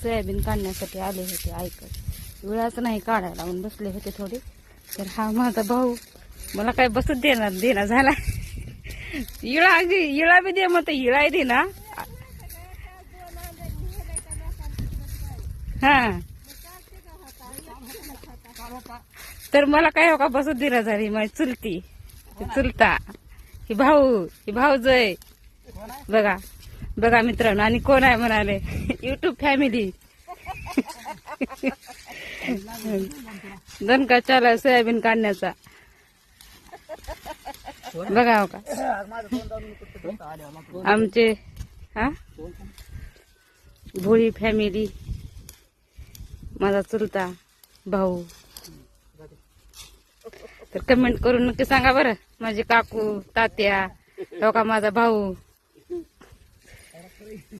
Soybean काढण्यासाठी आले होते ऐकत. वेळाच नाही काढायला म्हणून बसले होते थोडे. तर हा माझा भाऊ मला काय बसत देणार झाला. इळा बी दे मग इळा दे ना. हा तर मला काय हो का बसत देणार झाली माझी चुलती चुलता ही भाऊजय बघा बघा मित्रांनो. आणि कोण आहे म्हणाले युट्यूब फॅमिली. दणका चाला सोयाबीन काढण्याचा बघा हो का आमचे हा भोळी फॅमिली. माझा चुलता भाऊ. तर कमेंट करून नक्की सांगा बरं माझे काकू तात्या हो का माझा भाऊ